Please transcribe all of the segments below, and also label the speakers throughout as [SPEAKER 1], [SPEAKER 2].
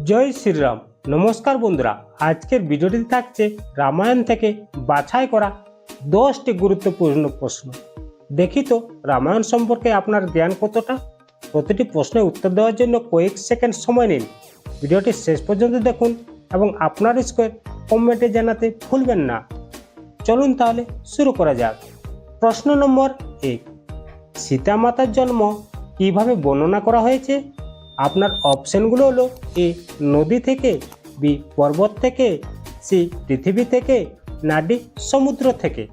[SPEAKER 1] জয় শ্রীরাম। নমস্কার বন্ধুরা, আজকের ভিডিওটিতে থাকছে রামায়ণ থেকে বাছাই করা 10টি গুরুত্বপূর্ণ প্রশ্ন। দেখি তো রামায়ণ সম্পর্কে আপনার জ্ঞান কতটা। প্রতিটি প্রশ্নের উত্তর দেওয়ার জন্য কয়েক সেকেন্ড সময় নিন। ভিডিওটি শেষ পর্যন্ত দেখুন এবং আপনার স্কোর কমেন্টে জানাতে ভুলবেন না। চলুন তাহলে শুরু করা যাক। প্রশ্ন নম্বর 1, সীতা মাতার জন্ম কিভাবে বর্ণনা করা হয়েছে? আপনার অপশনগুলো হলো: এ নদী থেকে, বি পর্বত থেকে, সি পৃথিবী থেকে, না ডি সমুদ্র থেকে।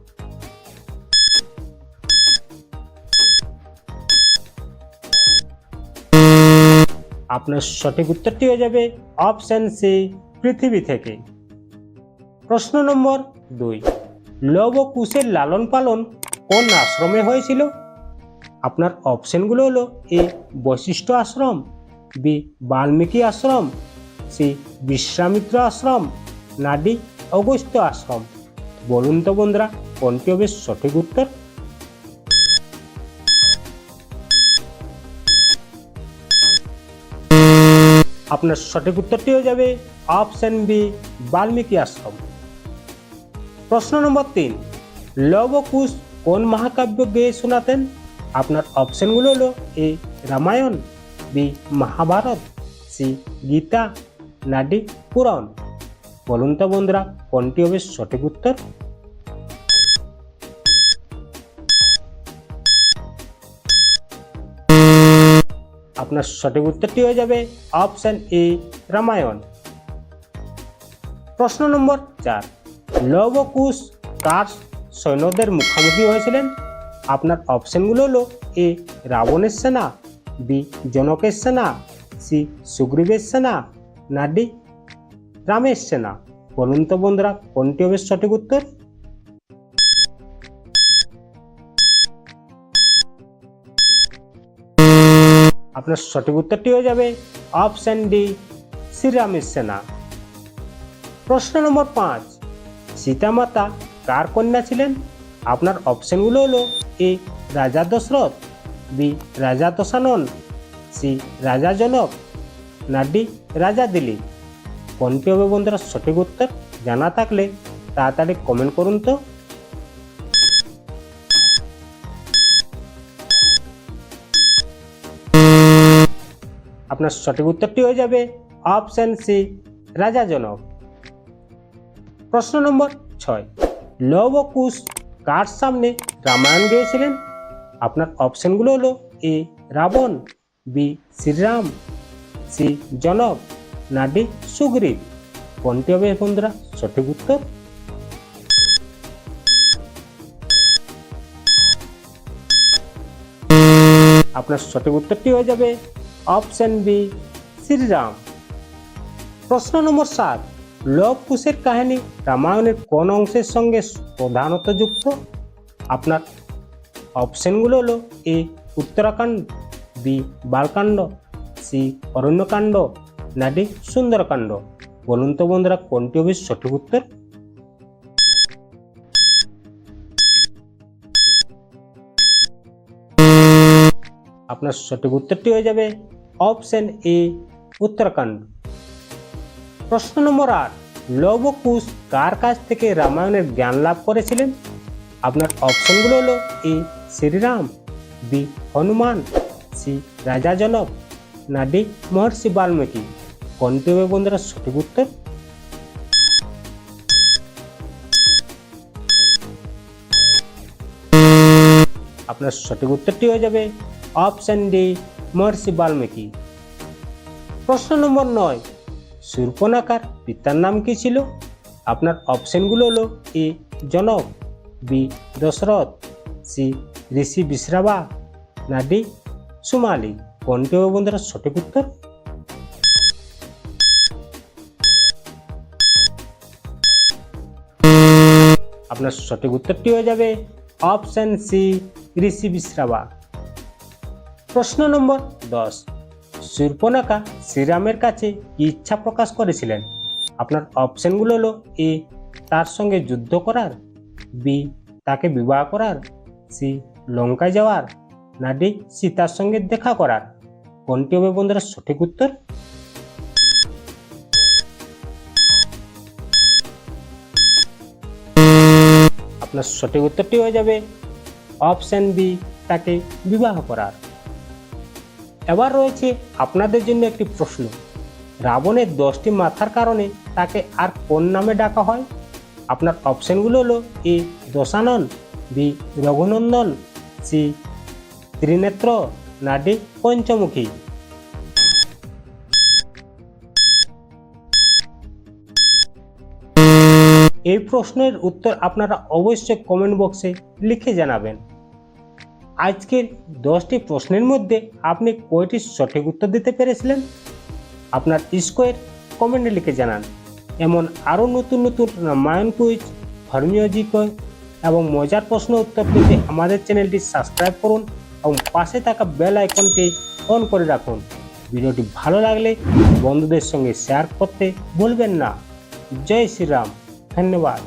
[SPEAKER 1] আপনার সঠিক উত্তরটি হয়ে যাবে অপশন সি, পৃথিবী থেকে। প্রশ্ন নম্বর 2, লব ও কুশের লালন পালন কোন আশ্রমে হয়েছিল? আপনার অপশনগুলো হলো: এ বশিষ্ঠ আশ্রম, বি বাল্মীকি আশ্রম, সি বিশ্বামিত্র আশ্রম, না ডি অগস্ত্য আশ্রম। বলুন তো বন্ধুরা, কোনটি হবে সঠিক উত্তর? আপনার সঠিক উত্তরটি হয়ে যাবে অপশন বি, বাল্মীকি আশ্রম। প্রশ্ন নম্বর 3, লব ও কুশ কোন মহাকাব্য গেয়ে শোনাতেন? আপনার অপশনগুলো হলো: এ রামায়ণ, বি মহাভারত, সি গীতা, না ডি পুরাণ। বলুন তো বন্ধুরা, কোনটি হবে সঠিক উত্তর? আপনার সঠিক উত্তরটি হয়ে যাবে অপশন এ, রামায়ণ। প্রশ্ন নম্বর 4, লব ও কুশ কার সৈন্যদের মুখোমুখি হয়েছিলেন? আপনার অপশনগুলো হলো: এ রাবণের সেনা, বি জনকের সেনা, সি সুগ্রীবের সেনা, না ডি রামের সেনা। বলুন তো বন্ধুরা, কোনটি হবে সঠিক উত্তর? আপনার সঠিক উত্তরটি হয়ে যাবে অপশন ডি, শ্রীরামের সেনা। প্রশ্ন নম্বর 5, সীতা মাতা কার কন্যা ছিলেন? আপনার অপশনগুলো হলো: এ রাজা দশরথ, বি রাজা দশানন, সি রাজা জনক, না ডি রাজা দিলীপ। কোনটি হবে বন্ধুরা সঠিক উত্তর? জানা থাকলে তাড়াতাড়ি কমেন্ট করুন তো। আপনার সঠিক উত্তরটি হয়ে যাবে অপশন সি, রাজা জনক। প্রশ্ন নম্বর 6, লব ও কুশ কার সামনে রামায়ণ গেয়েছিলেন? আপনার অপশনগুলো হলো: এ রাবণ, বি শ্রীরাম, সি জনক, না ডি সুগ্রীব। কোনটি হবে বন্ধুরা সঠিক উত্তর? আপনার সঠিক উত্তরটি হয়ে যাবে অপশন বি, শ্রীরাম। প্রশ্ন নম্বর 7, লব কুশের কাহিনী রামায়ণের কোন অংশের সঙ্গে প্রধানত যুক্ত? আপনার অপশনগুলো হলো: এ উত্তরাখণ্ড, বি বালকাণ্ড, সি অরণ্যকাণ্ড, না ডি সুন্দরকাণ্ড। বলুন তো বন্ধুরা, কোনটি হবে সঠিক উত্তর? আপনার সঠিক উত্তরটি হয়ে যাবে অপশন এ, উত্তরাখণ্ড। প্রশ্ন নম্বর 8, লব ও কুশ কার কাছ থেকে রামায়ণের জ্ঞান লাভ করেছিলেন? আপনার অপশনগুলো হলো: এ শ্রীরাম, বি হনুমান, সি রাজা জনক, না ডি মহর্ষি বাল্মীকি। কোনটি হবে বন্ধুরা সঠিক উত্তর? আপনার সঠিক উত্তরটি হয়ে যাবে অপশন ডি, মহর্ষি বাল্মীকি। প্রশ্ন নম্বর 9, শূর্পণখার পিতার নাম কি ছিল? আপনার অপশনগুলো হলো: এ জনক, বি দশরথ, সি ঋষি বিশ্রাবা, না ডি সুমালি। কোনটি হবে বন্ধুরা সঠিক উত্তর? আপনার সঠিক উত্তরটি হয়ে যাবে অপশন সি, ঋষি বিশ্রাবা। প্রশ্ন নম্বর 10, শূর্পণখা শ্রীরামের কাছে কি ইচ্ছা প্রকাশ করেছিলেন? আপনার অপশনগুলো হলো: এ তার সঙ্গে যুদ্ধ করার, বি তাকে বিবাহ করার, সি লঙ্কায় যাওয়ার, না ডি সীতার সঙ্গে দেখা করার। কোনটি হবে বন্ধুরা সঠিক উত্তর? আপনার সঠিক উত্তরটি হয়ে যাবে অপশন বি, তাকে বিবাহ করার। এবার রয়েছে আপনাদের জন্য একটি প্রশ্ন, রাবণের 10টি মাথার কারণে তাকে আর কোন নামে ডাকা হয়? আপনার অপশনগুলো হলো এ দশানন, বি রঘুনন্দন, সি ত্রিনেত্র, না ডি পঞ্চমুখী। এই প্রশ্নের উত্তর আপনারা অবশ্যই কমেন্ট বক্সে লিখে জানাবেন। আজকের 10টি প্রশ্নের মধ্যে আপনি কয়টি সঠিক উত্তর দিতে পেরেছিলেন? আপনার স্কোর কমেন্টে লিখে জানান। এমন আরও নতুন নতুন রামায়ণ কুইজ, ধর্মীয় জিকে এবং মজার প্রশ্ন উত্তর পেতে আমাদের চ্যানেলটি সাবস্ক্রাইব করুন এবং পাশে থাকা বেল আইকনটি অন করে রাখুন। ভিডিওটি ভালো লাগলে বন্ধুদের সঙ্গে শেয়ার করতে ভুলবেন না। জয় শ্রীরাম, ধন্যবাদ।